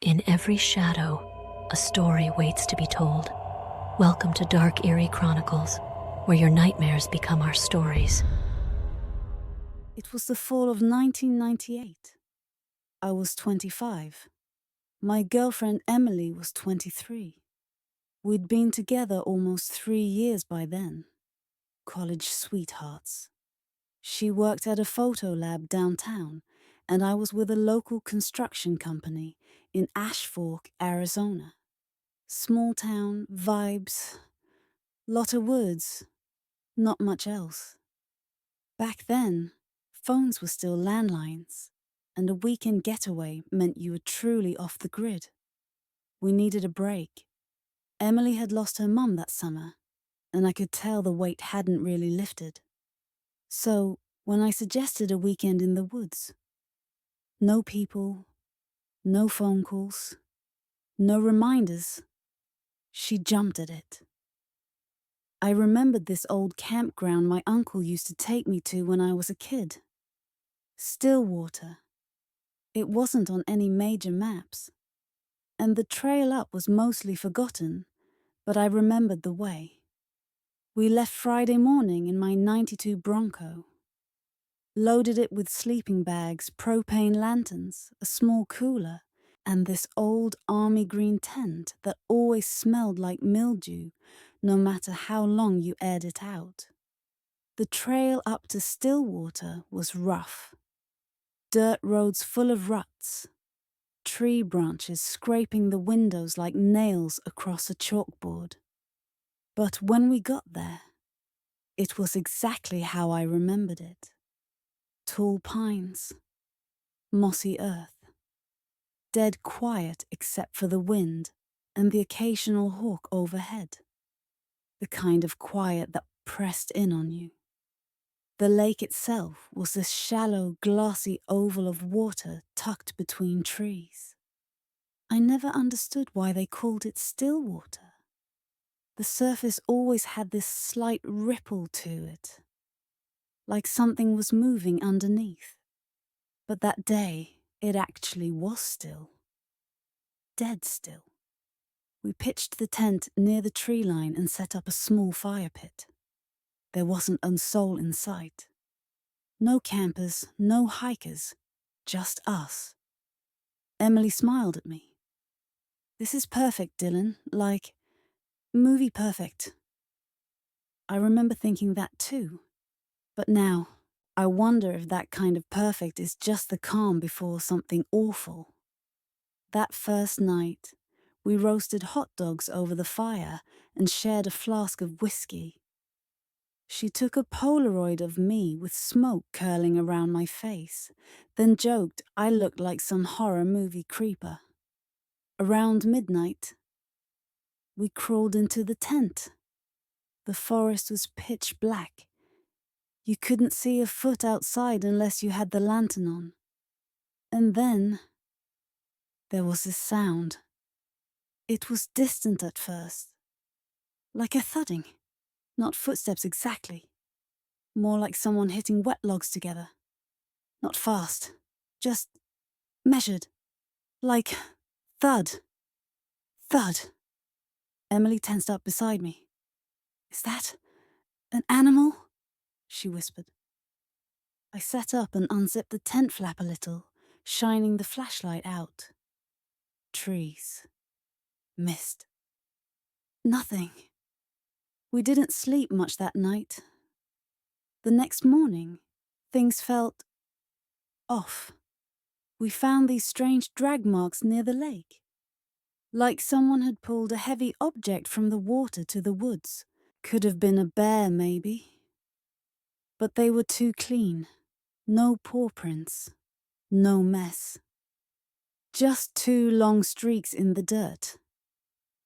In every shadow, a story waits to be told. Welcome to Dark Eerie Chronicles, where your nightmares become our stories. It was the fall of 1998. I was 25. My girlfriend Emily was 23. We'd been together almost 3 years by then. College sweethearts. She worked at a photo lab downtown, and I was with a local construction company in Ash Fork, Arizona. Small town, vibes, lot of woods, not much else. Back then, phones were still landlines, and a weekend getaway meant you were truly off the grid. We needed a break. Emily had lost her mum that summer, and I could tell the weight hadn't really lifted. So, when I suggested a weekend in the woods, no people, no phone calls, no reminders, she jumped at it. I remembered this old campground my uncle used to take me to when I was a kid. Stillwater. It wasn't on any major maps, and the trail up was mostly forgotten, but I remembered the way. We left Friday morning in my '92 Bronco. Loaded it with sleeping bags, propane lanterns, a small cooler, and this old army green tent that always smelled like mildew, no matter how long you aired it out. The trail up to Stillwater was rough. Dirt roads full of ruts, tree branches scraping the windows like nails across a chalkboard. But when we got there, it was exactly how I remembered it. Tall pines, mossy earth, dead quiet except for the wind and the occasional hawk overhead. The kind of quiet that pressed in on you. The lake itself was this shallow, glassy oval of water tucked between trees. I never understood why they called it Stillwater. The surface always had this slight ripple to it, like something was moving underneath. But that day, it actually was still. Dead still. We pitched the tent near the tree line and set up a small fire pit. There wasn't a soul in sight. No campers, no hikers, just us. Emily smiled at me. "This is perfect, Dylan, like movie perfect." I remember thinking that too. But now, I wonder if that kind of perfect is just the calm before something awful. That first night, we roasted hot dogs over the fire and shared a flask of whiskey. She took a Polaroid of me with smoke curling around my face, then joked I looked like some horror movie creeper. Around midnight, we crawled into the tent. The forest was pitch black. You couldn't see a foot outside unless you had the lantern on. And then there was this sound. It was distant at first, like a thudding. Not footsteps exactly. More like someone hitting wet logs together. Not fast, just measured. Like thud, thud. Emily tensed up beside me. "Is that an animal?" she whispered. I sat up and unzipped the tent flap a little, shining the flashlight out. Trees. Mist. Nothing. We didn't sleep much that night. The next morning, things felt off. We found these strange drag marks near the lake. Like someone had pulled a heavy object from the water to the woods. Could have been a bear, maybe. But they were too clean. No paw prints. No mess. Just 2 long streaks in the dirt.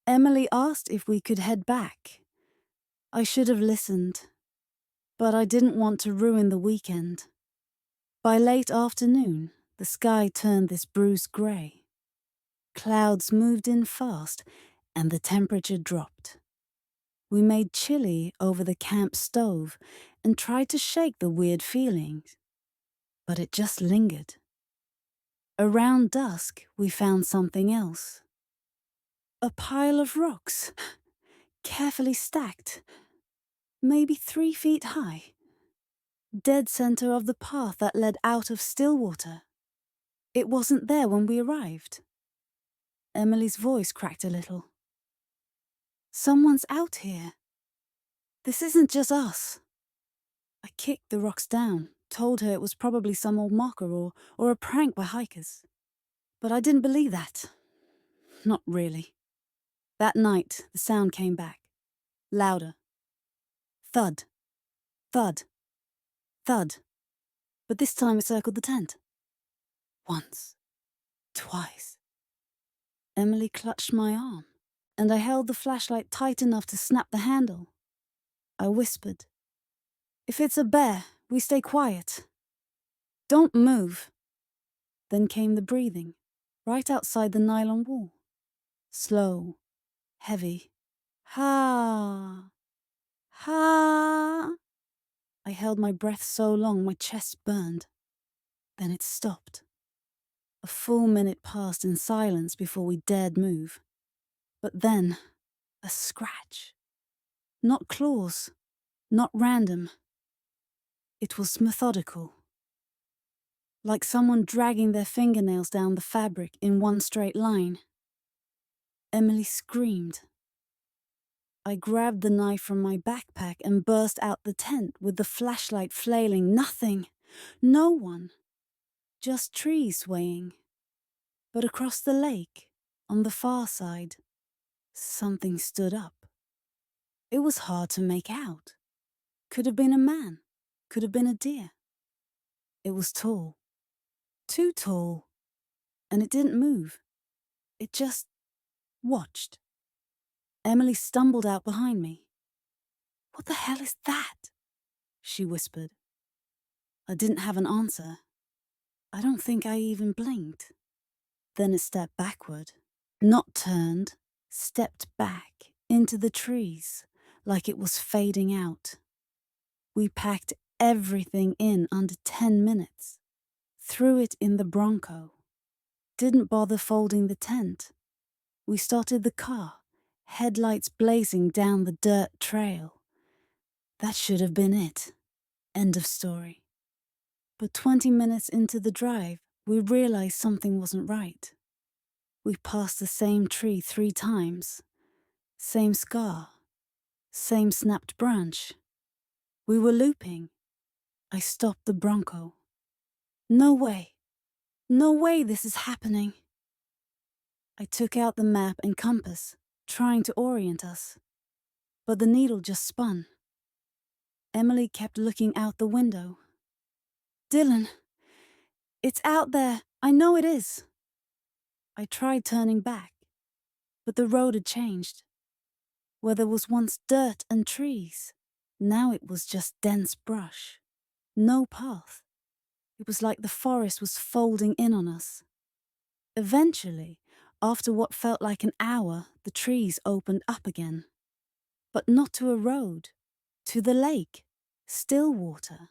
Emily asked if we could head back. I should have listened, but I didn't want to ruin the weekend. By late afternoon, the sky turned this bruised grey. Clouds moved in fast, and the temperature dropped. We made chili over the camp stove and tried to shake the weird feelings, but it just lingered. Around dusk, we found something else. A pile of rocks, carefully stacked, maybe 3 feet high. Dead center of the path that led out of Stillwater. It wasn't there when we arrived. Emily's voice cracked a little. Someone's out here. This isn't just us. I kicked the rocks down, told her it was probably some old marker or a prank by hikers. But I didn't believe that. Not really. That night, the sound came back. Louder. Thud. Thud. Thud. But this time it circled the tent. Once. Twice. Emily clutched my arm, and I held the flashlight tight enough to snap the handle. I whispered, "If it's a bear, we stay quiet. Don't move." Then came the breathing, right outside the nylon wall. Slow, heavy. Ha! Ha! I held my breath so long my chest burned. Then it stopped. A full minute passed in silence before we dared move. But then, a scratch. Not claws, not random. It was methodical. Like someone dragging their fingernails down the fabric in one straight line. Emily screamed. I grabbed the knife from my backpack and burst out the tent with the flashlight flailing. Nothing. No one. Just trees swaying. But across the lake, on the far side, something stood up. It was hard to make out. Could have been a man. Could have been a deer. It was tall. Too tall. And it didn't move. It just watched. Emily stumbled out behind me. "What the hell is that?" she whispered. I didn't have an answer. I don't think I even blinked. Then it stepped backward. Not turned, stepped back into the trees like it was fading out. We packed everything in under 10 minutes. Threw it in the Bronco. Didn't bother folding the tent. We started the car, headlights blazing down the dirt trail. That should have been it. End of story. But 20 minutes into the drive, we realized something wasn't right. We passed the same tree 3 times. Same scar. Same snapped branch. We were looping. I stopped the Bronco. No way. No way this is happening. I took out the map and compass, trying to orient us. But the needle just spun. Emily kept looking out the window. "Dylan, it's out there. I know it is." I tried turning back, but the road had changed. Where there was once dirt and trees, now it was just dense brush. No path. It was like the forest was folding in on us. Eventually, after what felt like an hour, the trees opened up again. But not to a road, to the lake, Stillwater.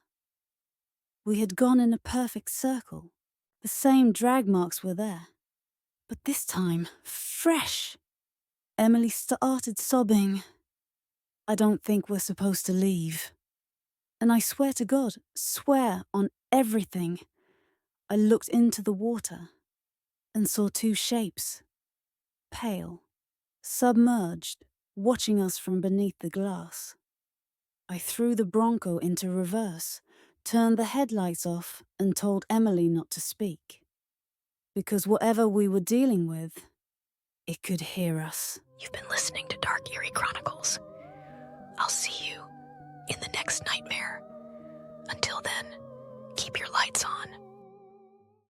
We had gone in a perfect circle. The same drag marks were there. But this time, fresh. Emily started sobbing. "I don't think we're supposed to leave." And I swear to God, swear on everything, I looked into the water and saw 2 shapes, pale, submerged, watching us from beneath the glass. I threw the Bronco into reverse, turned the headlights off, and told Emily not to speak. Because whatever we were dealing with, it could hear us. You've been listening to Dark Eerie Chronicles. I'll see you in the next nightmare. Until then, keep your lights on.